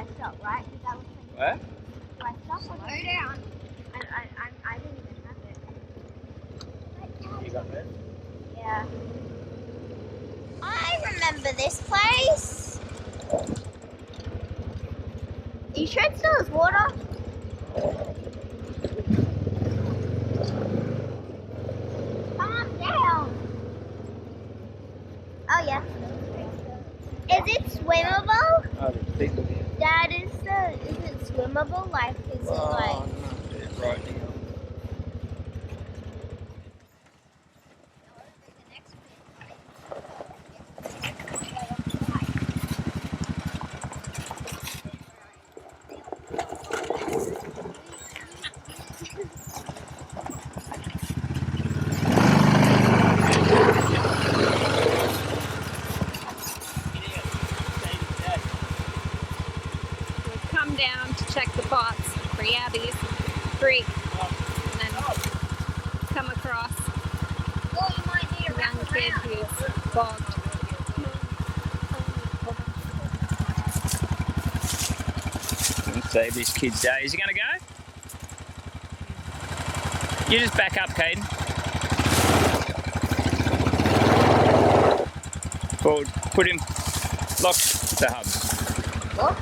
I stop, right? Because that looks like... Where? Do I stop? Slow down. I didn't even have it. You got this? Yeah. I remember this place. Are you sure it still has water? Calm down. Oh yeah. Is it swimmable? Oh, there's people here. Dad, is it swimmable? Like, is it like... No, it's right now. Come down to check the pots for Yabbies Creek, and then come across Well, you might need a to wrap young kid around. who's bogged. Save this kid's day. Is he going to go? You just back up, Caden. Or put him, lock the hub. What?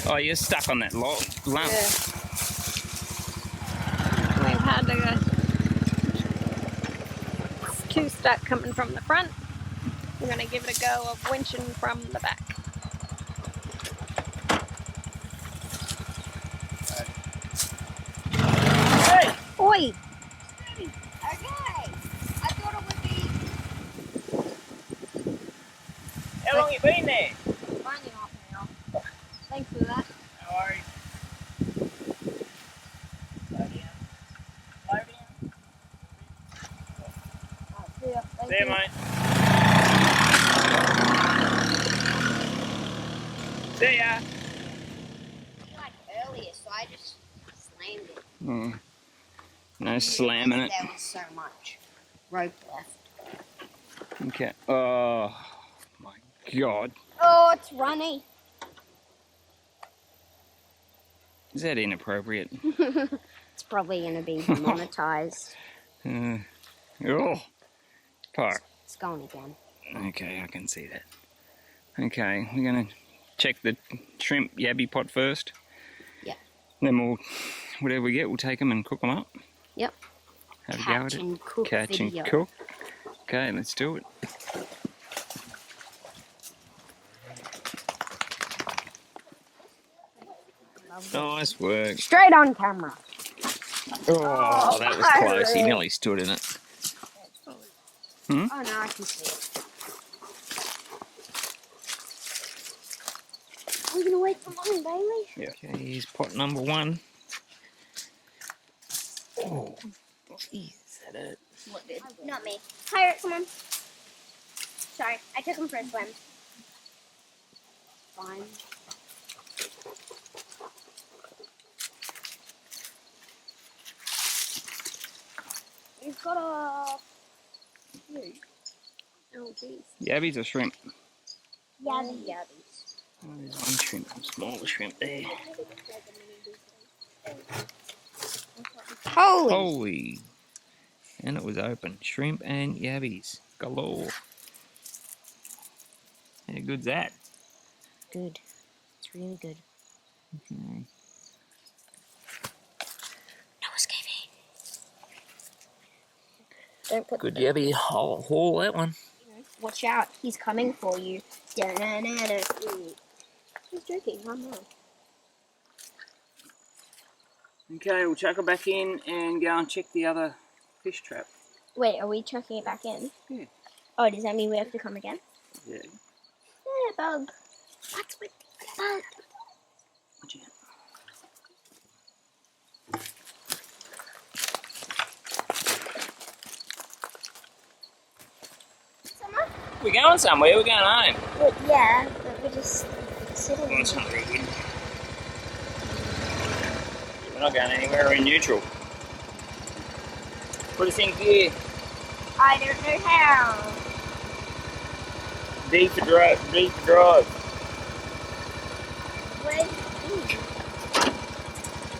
Oh, you're stuck on that lump. Yeah. We've had two stuck coming from the front. We're going to give it a go of winching from the back. Hey! Oi! Okay. I thought it would be... How long you been there? Only half an hour. Thanks for that. No worries. Slow down. Slow down. Oh, see ya. Thank See you, you. mate. See ya. Like earlier, so I just slammed it. No slamming it. There was so much rope left. Okay. Oh my God. Oh, it's runny. Is that inappropriate? It's probably going to be demonetized. Oh. Park. It's going again. Okay, I can see that. Okay, we're going to check the shrimp yabby pot first. Yeah. Then we'll, whatever we get, we'll take them and cook them up. Yep. Have a go Catch at it. and cook Catch video. and cook. Okay, let's do it. Nice work. Straight on camera. Oh, that was close. He nearly stood in it. Hmm? Oh no, I can see it. Are we going to wait for long, Bailey? Yeah. Okay, here's pot number one. Oh, is that it? What did? Not me. Pirate, come on. Sorry, I took him for a swim. Fine. We've got a... Oh, geez. Yabbies or shrimp? Yabbies. Oh, there's one shrimp, a smaller shrimp there. Holy! Holy! And it was open. Shrimp and yabbies galore. How good's that? Good. It's really good. Okay. No escaping. Don't put Good yabby. I'll haul that one. Watch out, he's coming for you. Da-na-na-na. He's joking, I'm not. Okay, we'll chuck it back in and go and check the other fish trap. Wait, are we chucking it back in? Yeah. Oh, does that mean we have to come again? Yeah. Yeah, bug. What's with the bug? Watch out. Summer? We're going somewhere, we're going home. Well, yeah, but we're just sitting. Well, it's not very good. We're not going anywhere, we're in neutral. Put us in gear. I don't know how. D for drive. D for drive. Where's B?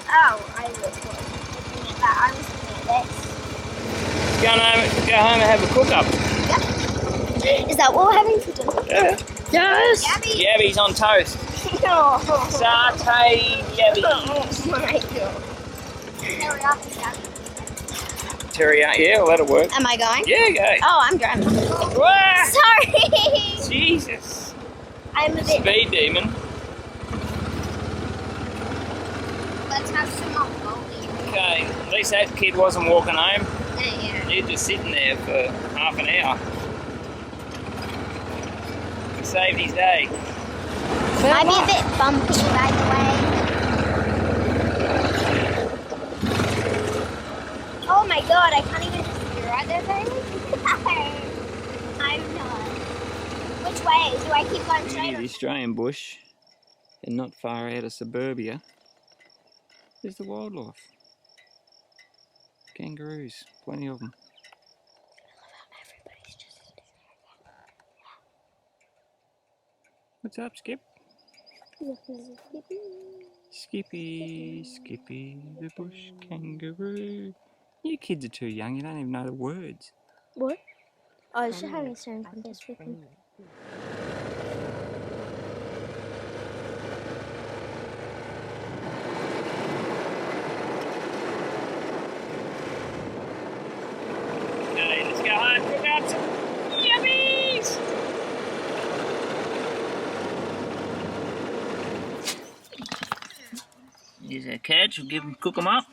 Oh, I was looking at that. I was looking at this. Go home and have a cook up. Yep. Is that what we're having for dinner? Yeah. Yes. Yabbies. Yabbies on toast. Oh. Sauteed yabbies. Oh my god. Teriyaki yabbies. Teriyaki, yeah, well, that'll work. Am I going? Yeah, go. Oh, I'm driving. Wah! Sorry. Jesus. I'm a bit. Speed demon. Let's have some more goldie. Okay, at least that kid wasn't walking home. Yeah. He's just sitting there for half an hour. He saved his day. Might be a bit bumpy, by the way. Oh my god, I can't even see right there, baby. I'm not. Which way? Do I keep going straight? The Australian bush, and not far out of suburbia, is the wildlife. Kangaroos, plenty of them. Everybody's just. What's up, Skip? Skippy, Skippy, the bush kangaroo. You kids are too young, you don't even know the words. What? Oh, I was just having a staring contest with him. Okay, let's go home, cook up some yabbies! Here's our catch, we'll cook them up.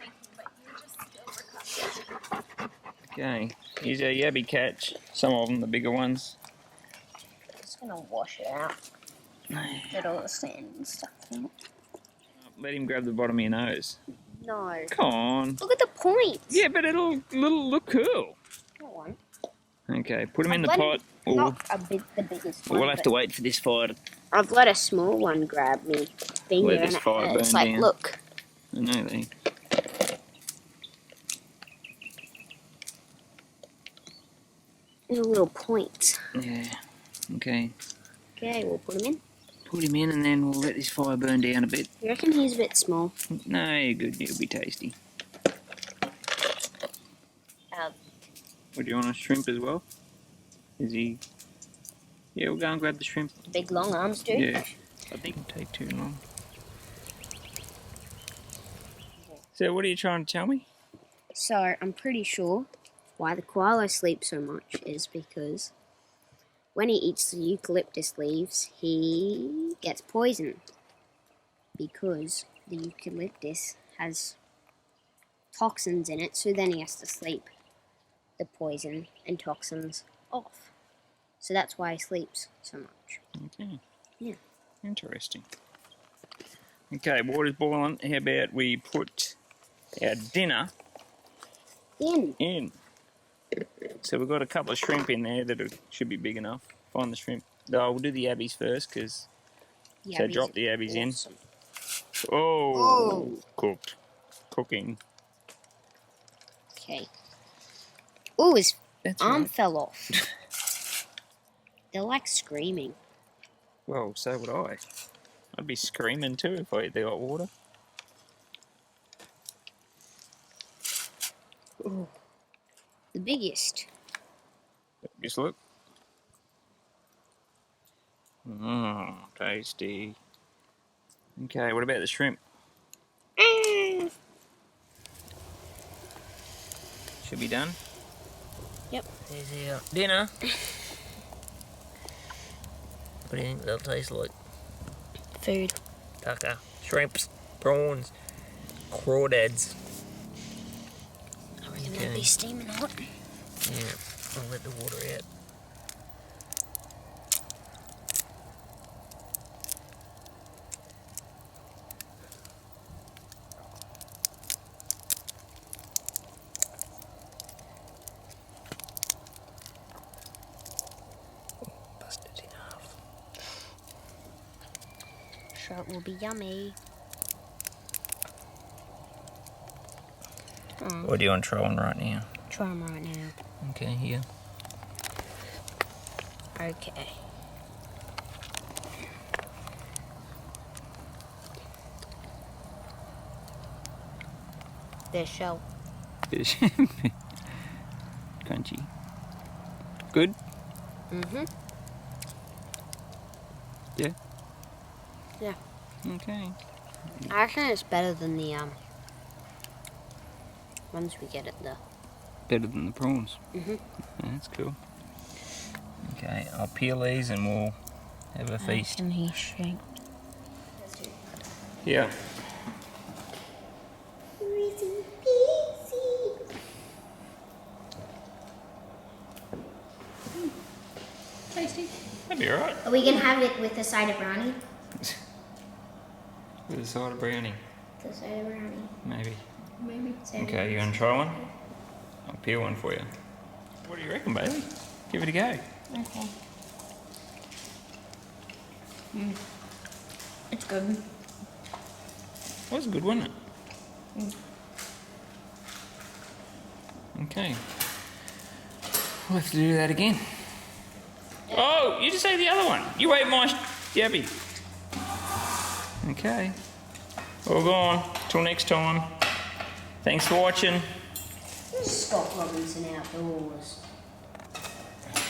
Okay, here's our yabby catch. Some of them, the bigger ones. Just gonna wash it out. Get all the sand and stuff in it. Let him grab the bottom of your nose. No. Come on. Look at the points. Yeah, but it'll look cool. Go on. Okay, put him in the pot. Not the biggest one. We'll have to wait for this fire to... I've let a small one grab me finger Let this fire and it's burn like, down. look. I know they... There's a little point. Yeah, okay. Okay, we'll put him in. Put him in and then we'll let this fire burn down a bit. You reckon he's a bit small? No, you're good, it'll be tasty. Would you want a shrimp as well? Is he... Yeah, we'll go and grab the shrimp. Big long arms, dude. Yeah, I think it'll take too long. So what are you trying to tell me? So, I'm pretty sure why the koala sleeps so much is because when he eats the eucalyptus leaves, he gets poisoned. Because the eucalyptus has toxins in it, so then he has to sleep the poison and toxins off. So that's why he sleeps so much. Okay. Yeah. Interesting. Okay, water's boiling. How about we put our dinner in? So we've got a couple of shrimp in there that should be big enough. Find the shrimp. No, we'll do the yabbies first, because... So drop the yabbies awesome. in. Oh! Cooked. Cooking. Okay. Oh, his That's arm right. fell off. They're like screaming. Well, so would I. I'd be screaming too if I ate the hot water. Ooh. The biggest. Just look. Mmm, tasty. Okay, what about the shrimp? Should be done. Yep. There's our dinner. What do you think they'll taste like? Food. Tucker, shrimps, prawns, crawdads. I reckon they'll be steaming hot. Yeah, I'll let the water out. Busted in half. Sure, it will be yummy. What do you want to try on right now? Try them right now. Okay, here. Okay. Their shell. Crunchy. Good? Mm-hmm. Yeah. Yeah. Okay. I reckon it's better than the ones we get at the... Better than the prawns. Mm-hmm. Yeah, that's cool. Okay, I'll peel these and we'll have a feast. Can he shake? Yeah. Tasty. That'd be alright. Are we gonna have it with a side of brownie? With a side of brownie. The side of brownie. Maybe. Maybe. Okay, you gonna try one? I'll peel one for you. What do you reckon, baby? Give it a go. Okay. It's good. That was a good, wasn't it? Okay. We'll have to do that again. Oh, you just ate the other one. You ate my Yabbie. Okay. All gone. Till next time. Thanks for watching. Scott Robinson Outdoors.